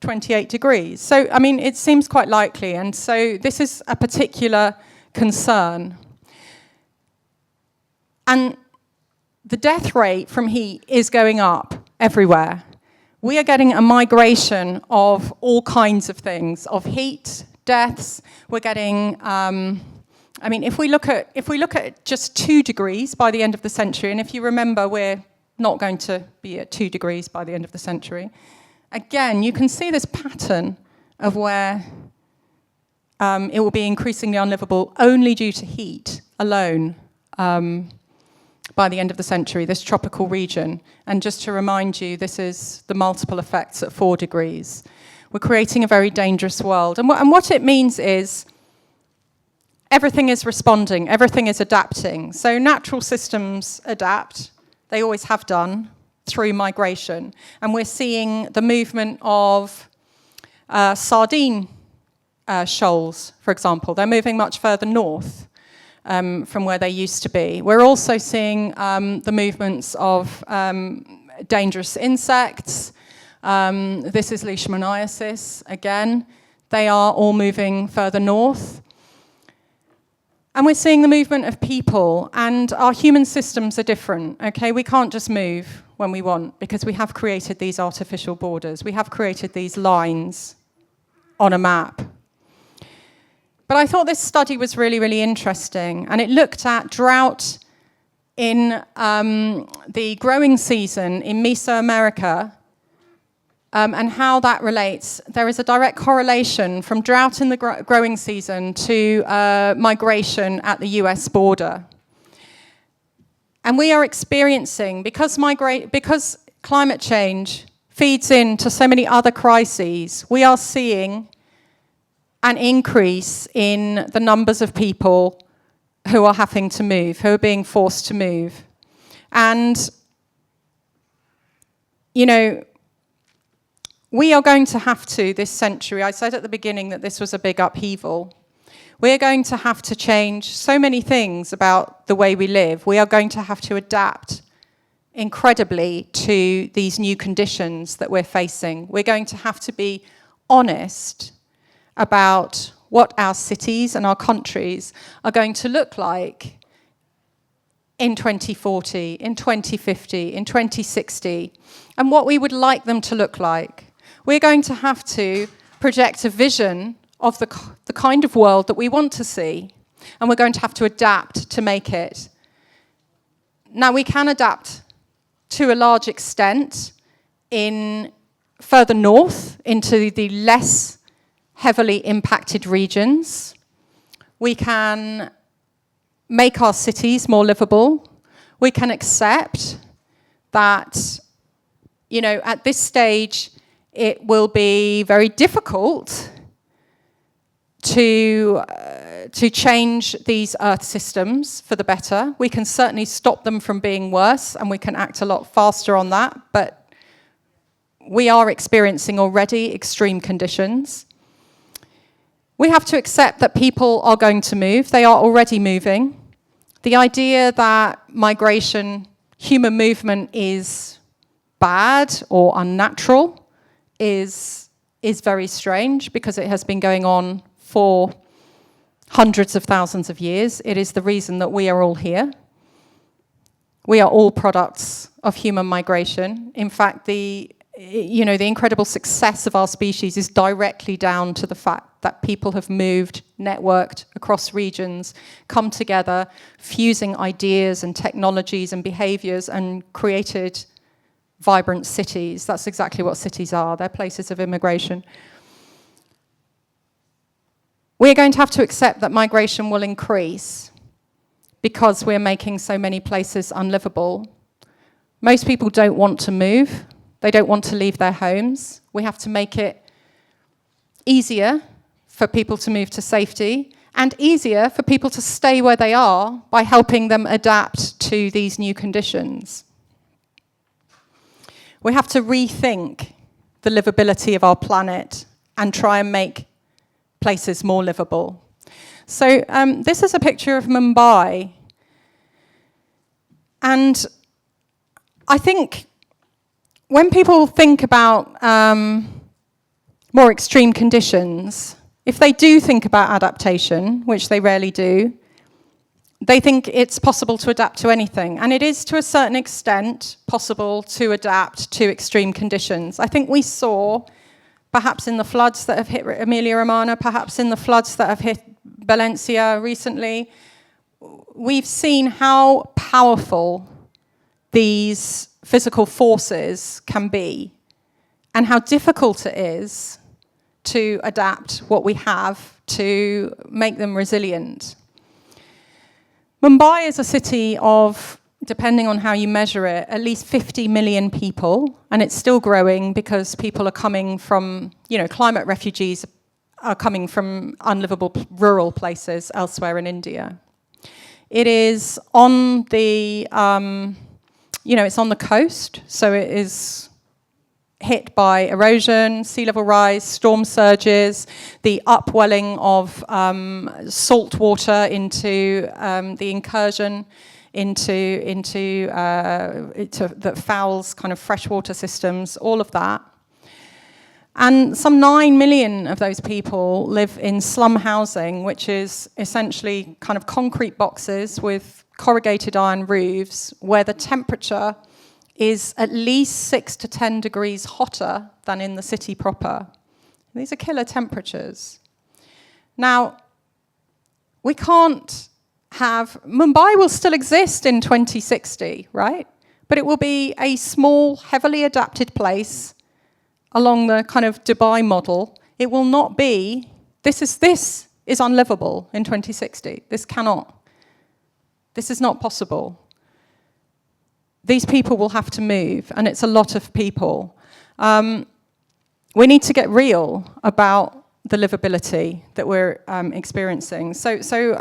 28 degrees. So, I mean, it seems quite likely, and so this is a particular concern. And the death rate from heat is going up everywhere. We are getting a migration of all kinds of things, of heat, deaths. We're getting, I mean, if we look at just 2 degrees by the end of the century, and if you remember, we're not going to be at 2 degrees by the end of the century. Again, you can see this pattern of where it will be increasingly unlivable only due to heat alone by the end of the century, this tropical region. And just to remind you, this is the multiple effects at 4 degrees. We're creating a very dangerous world. And what it means is everything is responding, everything is adapting. So natural systems adapt. They always have done through migration. And we're seeing the movement of sardine shoals, for example. They're moving much further north from where they used to be. We're also seeing the movements of dangerous insects. This is leishmaniasis again. They are all moving further north. And we're seeing the movement of people, and our human systems are different, okay? We can't just move when we want, because we have created these artificial borders. We have created these lines on a map. But I thought this study was really, really interesting, and it looked at drought in the growing season in Mesoamerica, and how that relates. There is a direct correlation from drought in the growing season to migration at the US border. And we are experiencing, because climate change feeds into so many other crises, we are seeing an increase in the numbers of people who are having to move, who are being forced to move. And, you know, we are going to have to, this century, I said at the beginning that this was a big upheaval. We're going to have to change so many things about the way we live. We are going to have to adapt incredibly to these new conditions that we're facing. We're going to have to be honest about what our cities and our countries are going to look like in 2040, in 2050, in 2060, and what we would like them to look like. We're going to have to project a vision of the kind of world that we want to see, and we're going to have to adapt to make it. Now, we can adapt to a large extent in further north into the less heavily impacted regions. We can make our cities more livable. We can accept that, you know, at this stage, it will be very difficult to change these Earth systems for the better. We can certainly stop them from being worse, and we can act a lot faster on that, but we are experiencing already extreme conditions. We have to accept that people are going to move. They are already moving. The idea that migration, human movement is bad or unnatural is very strange, because it has been going on for hundreds of thousands of years. It is the reason that we are all here. We are all products of human migration. In fact, the incredible success of our species is directly down to the fact that people have moved, networked across regions, come together, fusing ideas and technologies and behaviors, and created vibrant cities. That's exactly what cities are. They're places of immigration. We're going to have to accept that migration will increase because we're making so many places unlivable. Most people don't want to move. They don't want to leave their homes. We have to make it easier for people to move to safety and easier for people to stay where they are by helping them adapt to these new conditions. We have to rethink the livability of our planet and try and make places more livable. So this is a picture of Mumbai. And I think when people think about more extreme conditions, if they do think about adaptation, which they rarely do, they think it's possible to adapt to anything. And it is, to a certain extent, possible to adapt to extreme conditions. I think we saw, perhaps in the floods that have hit Emilia-Romagna, perhaps in the floods that have hit Valencia recently, we've seen how powerful these physical forces can be and how difficult it is to adapt what we have to make them resilient. Mumbai is a city of, depending on how you measure it, at least 50 million people, and it's still growing because people are coming from, climate refugees are coming from unlivable rural places elsewhere in India. It is on the, it's on the coast, so it is hit by erosion, sea level rise, storm surges, the upwelling of salt water into the incursion into that fouls kind of freshwater systems, all of that. And some 9 million of those people live in slum housing, which is essentially kind of concrete boxes with corrugated iron roofs, where the temperature is at least 6 to 10 degrees hotter than in the city proper. These are killer temperatures. Now, we can't have... Mumbai will still exist in 2060, right? But it will be a small, heavily adapted place along the kind of Dubai model. It will not be... This is unlivable in 2060. This is not possible. These people will have to move, and it's a lot of people. We need to get real about the livability that we're experiencing. So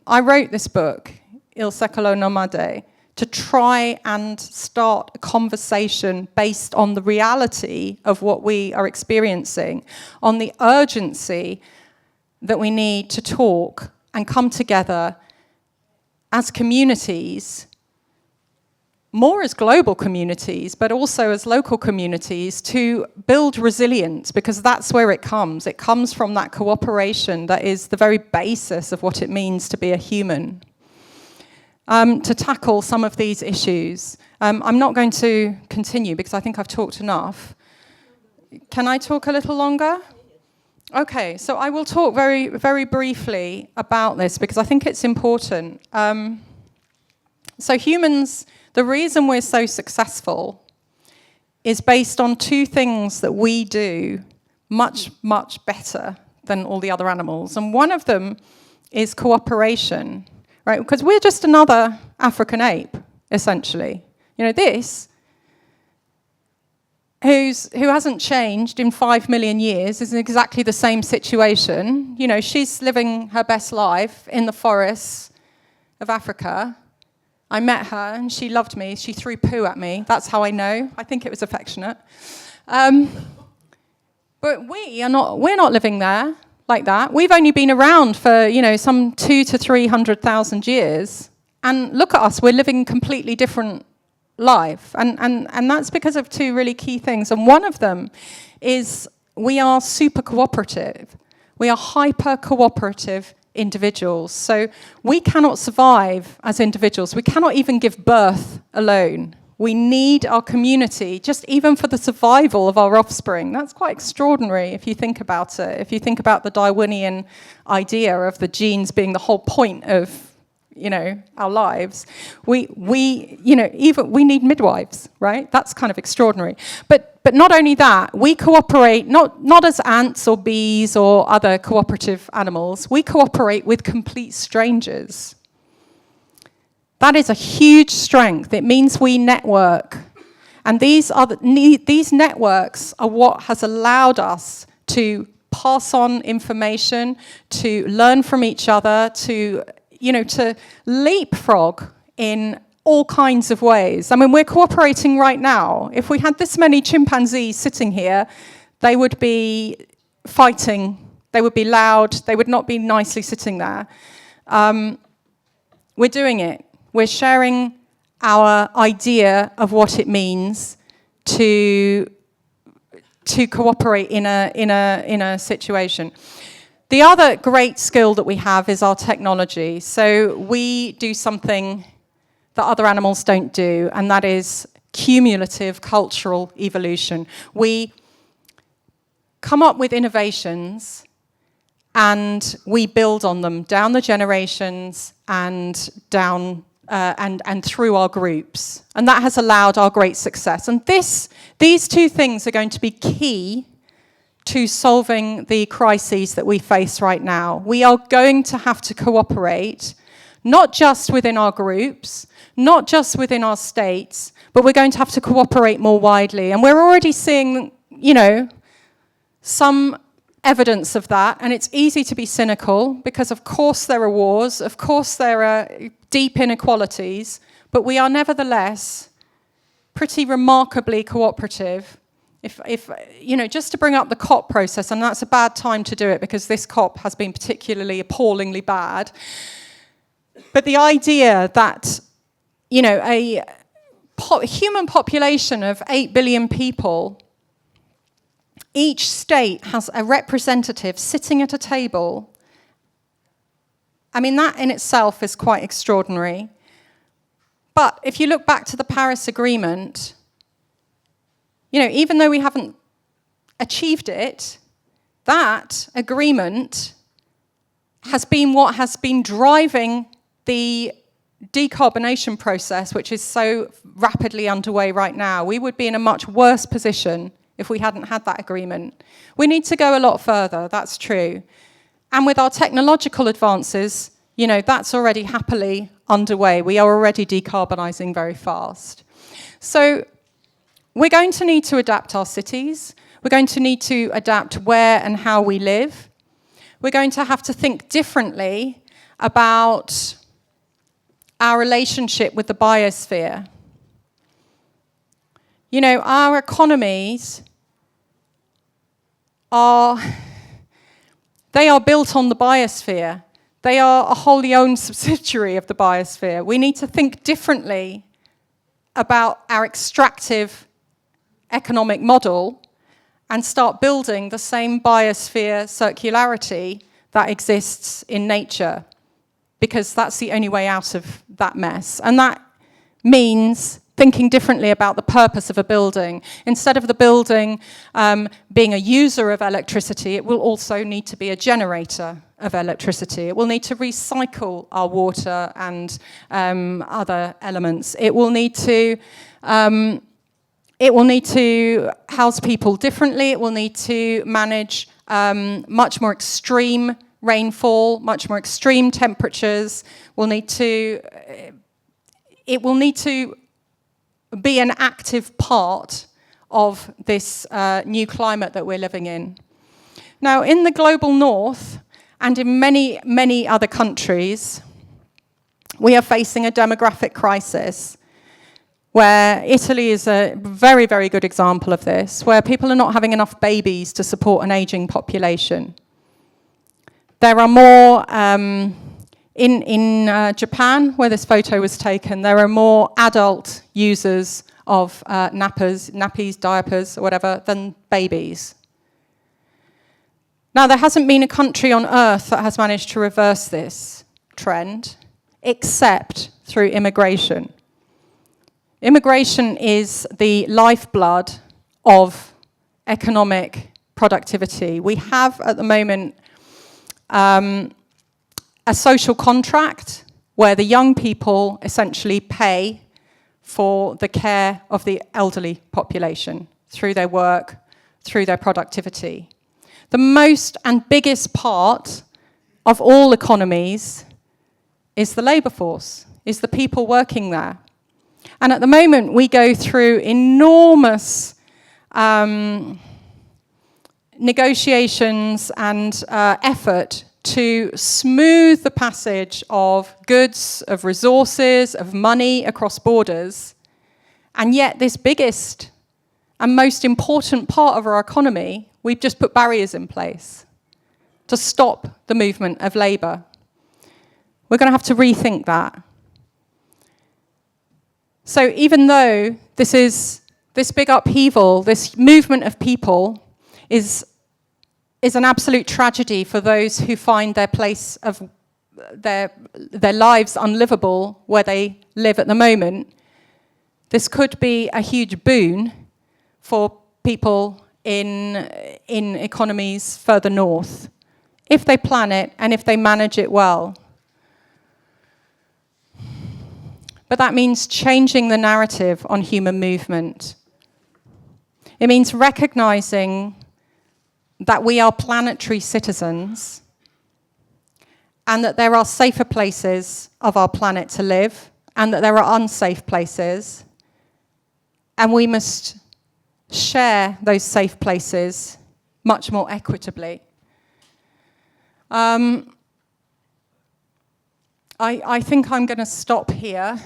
I wrote this book, Il secolo nomade, to try and start a conversation based on the reality of what we are experiencing, on the urgency that we need to talk and come together as communities, more as global communities, but also as local communities, to build resilience, because that's where it comes. It comes from that cooperation that is the very basis of what it means to be a human. To tackle some of these issues. I'm not going to continue because I think I've talked enough. Can I talk a little longer? Okay, so I will talk very, very briefly about this because I think it's important. So humans... The reason we're so successful is based on two things that we do much, much better than all the other animals. And one of them is cooperation, right? Because we're just another African ape, essentially. This, who hasn't changed in 5 million years, is in exactly the same situation. She's living her best life in the forests of Africa. I met her and she loved me. She threw poo at me. That's how I know. I think it was affectionate. But we're not living there like that. We've only been around for, some 200,000 to 300,000 years. And look at us, we're living a completely different life. And that's because of two really key things. And one of them is we are super cooperative. We are hyper cooperative individuals. So we cannot survive as individuals. We cannot even give birth alone. We need our community, just even for the survival of our offspring. That's quite extraordinary if you think about it. If you think about the Darwinian idea of the genes being the whole point of, our lives, we need midwives, right? That's kind of extraordinary. But not only that, we cooperate not as ants or bees or other cooperative animals. We cooperate with complete strangers. That is a huge strength. It means we network. And these networks are what has allowed us to pass on information, to learn from each other, to leapfrog in all kinds of ways. I mean, we're cooperating right now. If we had this many chimpanzees sitting here, they would be fighting. They would be loud. They would not be nicely sitting there. We're doing it. We're sharing our idea of what it means to cooperate in a situation. The other great skill that we have is our technology. So we do something that other animals don't do, and that is cumulative cultural evolution. We come up with innovations and we build on them down the generations and down and through our groups. And that has allowed our great success. And these two things are going to be key to solving the crises that we face right now. We are going to have to cooperate, not just within our groups, not just within our states, but we're going to have to cooperate more widely. And we're already seeing, some evidence of that, and it's easy to be cynical because of course there are wars, of course there are deep inequalities, but we are nevertheless pretty remarkably cooperative. If just to bring up the COP process, and that's a bad time to do it because this COP has been particularly appallingly bad, but the idea that a human population of 8 billion people, each state has a representative sitting at a table. I mean, that in itself is quite extraordinary. But if you look back to the Paris Agreement, even though we haven't achieved it, that agreement has been what has been driving the decarbonation process, which is so rapidly underway right now. We would be in a much worse position if we hadn't had that agreement. We need to go a lot further, that's true. And with our technological advances, that's already happily underway. We are already decarbonising very fast. So we're going to need to adapt our cities. We're going to need to adapt where and how we live. We're going to have to think differently about our relationship with the biosphere. Our economies are built on the biosphere. They are a wholly owned subsidiary of the biosphere. We need to think differently about our extractive economic model and start building the same biosphere circularity that exists in nature, because that's the only way out of that mess. And that means thinking differently about the purpose of a building. Instead of the building being a user of electricity, it will also need to be a generator of electricity. It will need to recycle our water and other elements. It will need to house people differently. It will need to manage much more extreme rainfall, much more extreme temperatures. It will need to be an active part of this new climate that we're living in. Now, in the global north and in many, many other countries, we are facing a demographic crisis where Italy is a very, very good example of this, where people are not having enough babies to support an aging population. There are more, in Japan, where this photo was taken, there are more adult users of nappies, diapers, or whatever, than babies. Now, there hasn't been a country on earth that has managed to reverse this trend, except through immigration. Immigration is the lifeblood of economic productivity. We have, at the moment, a social contract where the young people essentially pay for the care of the elderly population through their work, through their productivity. The most and biggest part of all economies is the labour force, is the people working there. And at the moment, we go through enormous negotiations and effort to smooth the passage of goods, of resources, of money across borders. And yet this biggest and most important part of our economy, we've just put barriers in place to stop the movement of labour. We're going to have to rethink that. So even though this big upheaval, this movement of people is an absolute tragedy for those who find their place of their lives unlivable where they live at the moment, this could be a huge boon for people in economies further north, if they plan it and if they manage it well. But that means changing the narrative on human movement. It means recognizing that we are planetary citizens and that there are safer places of our planet to live and that there are unsafe places, and we must share those safe places much more equitably. I think I'm going to stop here.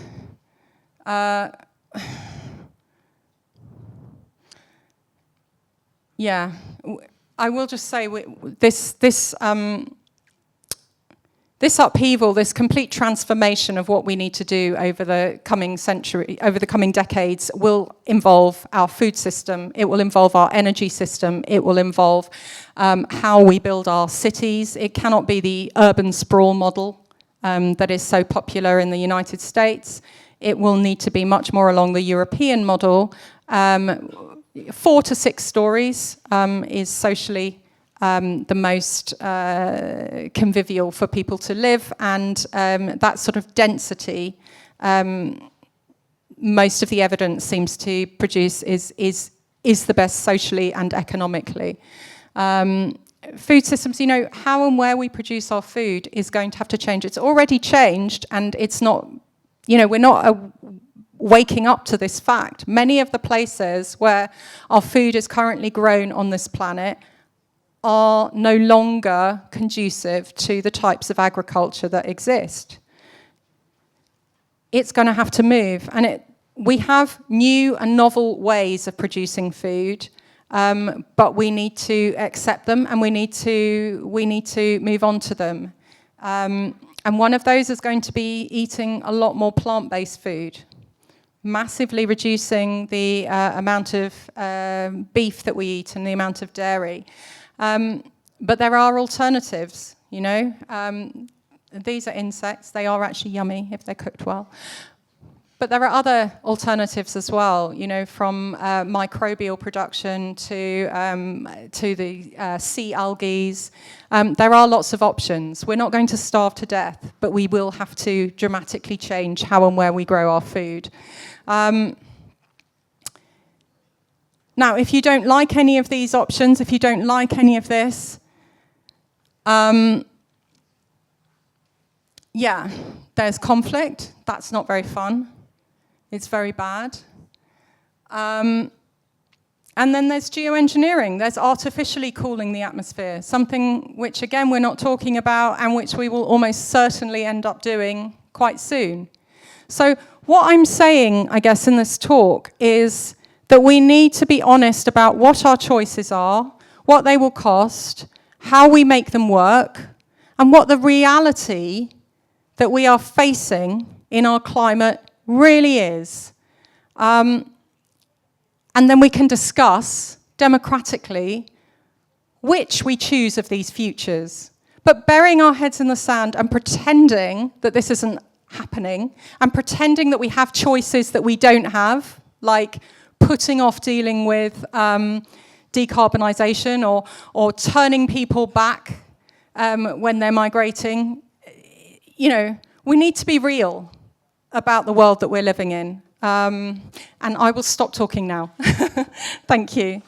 Yeah, I will just say this upheaval, this complete transformation of what we need to do over the coming century, over the coming decades, will involve our food system. It will involve our energy system. It will involve how we build our cities. It cannot be the urban sprawl model that is so popular in the United States. It will need to be much more along the European model. 4 to 6 stories is socially the most convivial for people to live, and that sort of density, most of the evidence seems to produce is the best socially and economically. Food systems, how and where we produce our food is going to have to change. It's already changed, and it's not, we're not waking up to this fact. Many of the places where our food is currently grown on this planet are no longer conducive to the types of agriculture that exist. It's going to have to move, and we have new and novel ways of producing food, but we need to accept them, and we need to move on to them. And one of those is going to be eating a lot more plant-based food, massively reducing the amount of beef that we eat and the amount of dairy. But there are alternatives, These are insects. They are actually yummy if they're cooked well. But there are other alternatives as well, from microbial production to the sea algae. There are lots of options. We're not going to starve to death, but we will have to dramatically change how and where we grow our food. Now, if you don't like any of these options, if you don't like any of this, there's conflict. That's not very fun. It's very bad. And then there's geoengineering. There's artificially cooling the atmosphere, something which, again, we're not talking about and which we will almost certainly end up doing quite soon. So what I'm saying, I guess, in this talk is that we need to be honest about what our choices are, what they will cost, how we make them work, and what the reality that we are facing in our climate really is. And then we can discuss democratically which we choose of these futures. But burying our heads in the sand and pretending that this isn't happening, and pretending that we have choices that we don't have, like putting off dealing with decarbonisation or turning people back when they're migrating. You know, we need to be real about the world that we're living in. And I will stop talking now. Thank you.